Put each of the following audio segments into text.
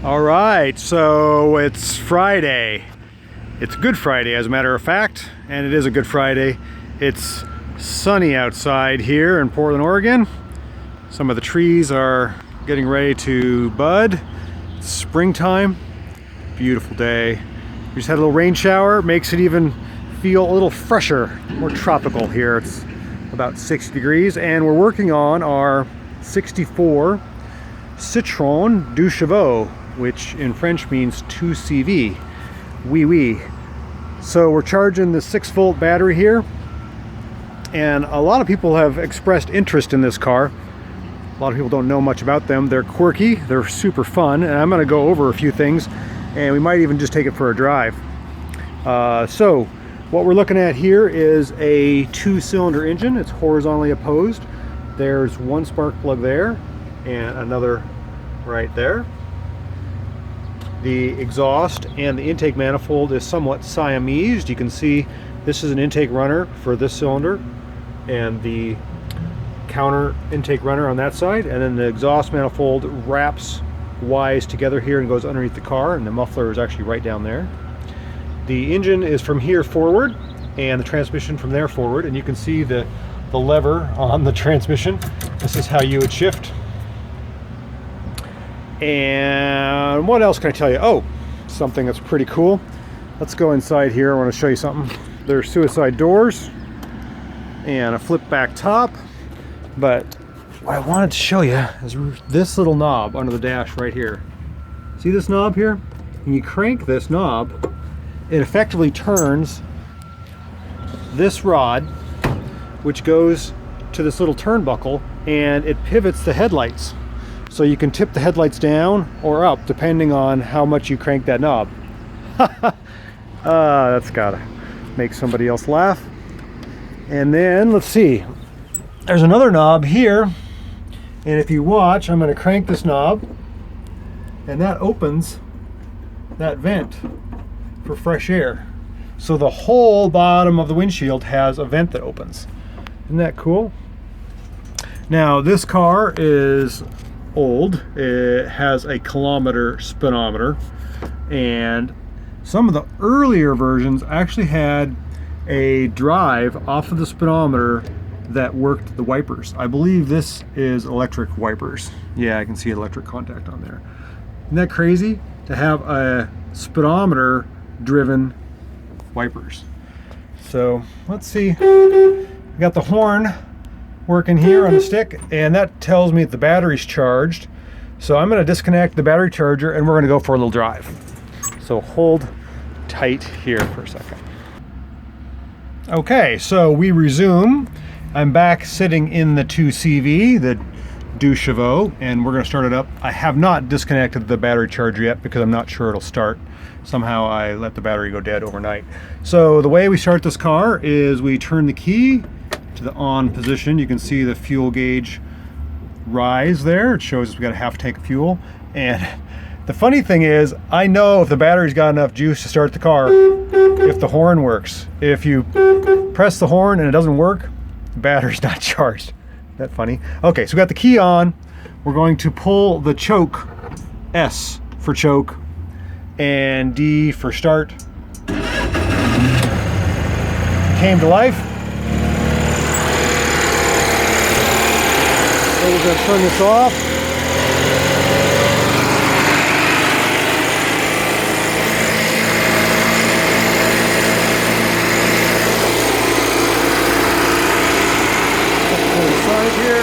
All right, so it's Friday. It's Good Friday, as a matter of fact, and it is a Good Friday. It's sunny outside here in Portland, Oregon. Some of the trees are getting ready to bud. It's springtime. Beautiful day. We just had a little rain shower. It makes it even feel a little fresher, more tropical here. It's about 60 degrees, and we're working on our 64 Citroen Deux, Chevaux, which in French means 2CV. Oui. So we're charging the 6-volt battery here, and a lot of people have expressed interest in this car. A lot of people don't know much about them. They're quirky, they're super fun, and I'm going to go over a few things, and we might even just take it for a drive. So what we're looking at here is a 2-cylinder engine. It's horizontally opposed. There's one spark plug there and another right there. The exhaust and the intake manifold is somewhat Siamese. You can see this is an intake runner for this cylinder and the counter intake runner on that side, and then the exhaust manifold wraps wise together here and goes underneath the car, and the muffler is actually right down there. The engine is from here forward and the transmission from there forward, and you can see the lever on the transmission. This is how you would shift. And what else can I tell you? Oh, something that's pretty cool. Let's go inside here. I want to show you something. There's suicide doors and a flip back top. But what I wanted to show you is this little knob under the dash right here. See this knob here? When you crank this knob, it effectively turns this rod, which goes to this little turnbuckle, and it pivots the headlights. So you can tip the headlights down or up depending on how much you crank that knob. That's gotta make somebody else laugh. And then let's see, there's another knob here, and if you watch, I'm going to crank this knob and that opens that vent for fresh air. So the whole bottom of the windshield has a vent that opens. Isn't that cool? Now this car is old. It has a kilometer speedometer, and some of the earlier versions actually had a drive off of the speedometer that worked the wipers. I believe this is electric wipers. Yeah, I can see electric contact on there. Isn't that crazy to have a speedometer driven wipers? So let's see, we got the horn working here on the stick, and that tells me that the battery's charged. So I'm going to disconnect the battery charger and we're going to go for a little drive. So hold tight here for a second. Okay, so we resume. I'm back sitting in the 2CV, the Deux, Chevaux, and we're going to start it up. I have not disconnected the battery charger yet because I'm not sure it'll start. Somehow I let the battery go dead overnight. So the way we start this car is we turn the key to the on position. You can see the fuel gauge rise there. It shows we got a half tank of fuel. And the funny thing is, I know if the battery's got enough juice to start the car if the horn works. If you press the horn and it doesn't work, the battery's not charged. Isn't that funny? Okay, so we got the key on. We're going to pull the choke, S for choke, and D for start. Came to life. So we're going to turn this off. Let's go inside here.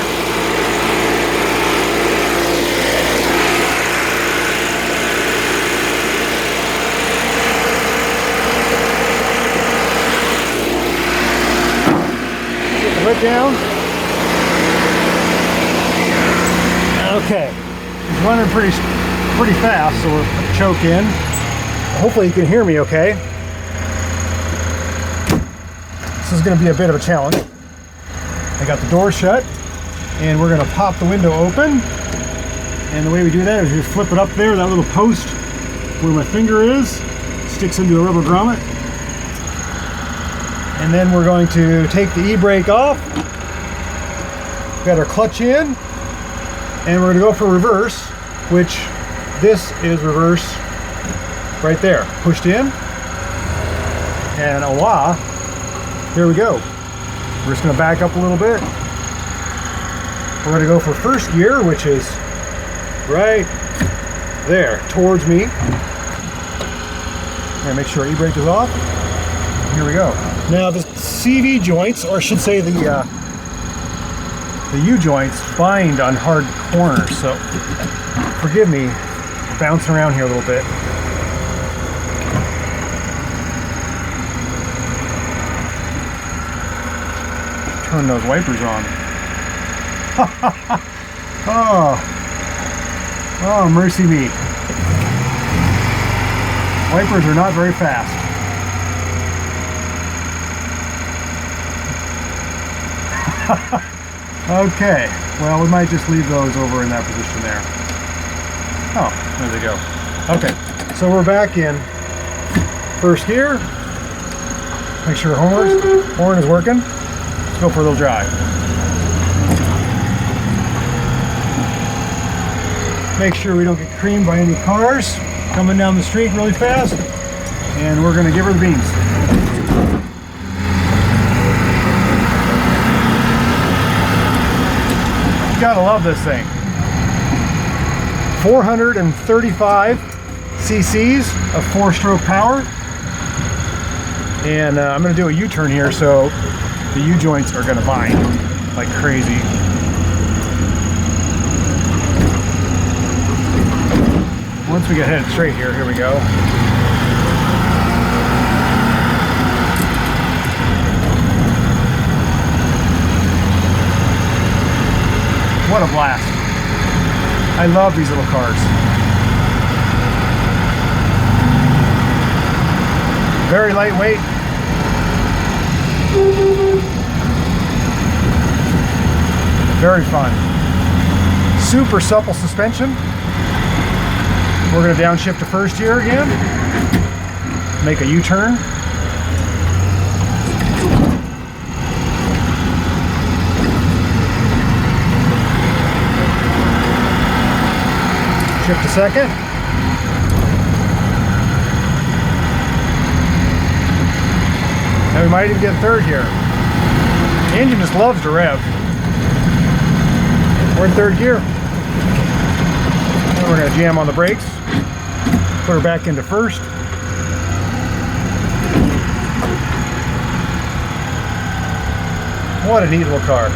Get the hood down. Okay, it's running pretty fast, so we'll choke in. Hopefully you can hear me okay. This is going to be a bit of a challenge. I got the door shut, and we're going to pop the window open. And the way we do that is we flip it up there, that little post where my finger is, sticks into a rubber grommet. And then we're going to take the e-brake off. Got our clutch in. And we're going to go for reverse, which This is reverse right there, pushed in, and voila, here we go. We're just gonna back up a little bit. We're gonna go for first gear, which is right there, towards me. And make sure e-brake is off. Here we go. Now the CV joints, or I should say the U-joints, bind on hard corners, so forgive me bouncing around here a little bit. Turn those wipers on. Oh, mercy me. Wipers are not very fast. Okay, well, we might just leave those over in that position there. Oh, there they go. Okay, so we're back in first gear. Make sure horn is working. Let's go for a little drive. Make sure we don't get creamed by any cars coming down the street really fast. And we're gonna give her the beans. You gotta love this thing. 435 cc's of 4-stroke power. And I'm gonna do a U-turn here, so the U-joints are gonna bind like crazy. Once we get headed straight here we go. What a blast. I love these little cars. Very lightweight. Very fun. Super supple suspension. We're going to downshift to first gear again. Make a U-turn. Shift to second. And we might even get third here. The engine just loves to rev. We're in third gear. And we're going to jam on the brakes. Put her back into first. What a neat little car.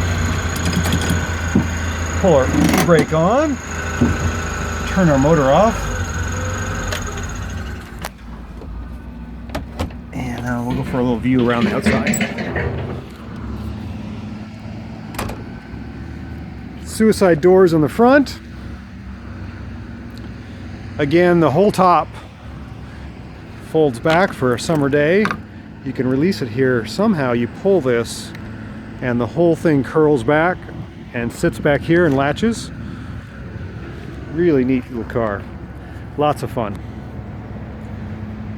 Pull our brake on. Turn our motor off. And we'll go for a little view around the outside. Suicide doors on the front. Again, the whole top folds back for a summer day. You can release it here. Somehow you pull this and the whole thing curls back and sits back here and latches. Really neat little car. Lots of fun.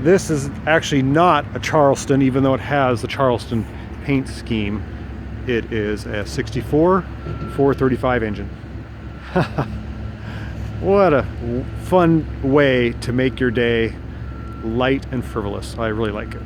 This is actually not a Charleston, even though it has the Charleston paint scheme. It is a 64 435 engine. What a fun way to make your day light and frivolous. I really like it.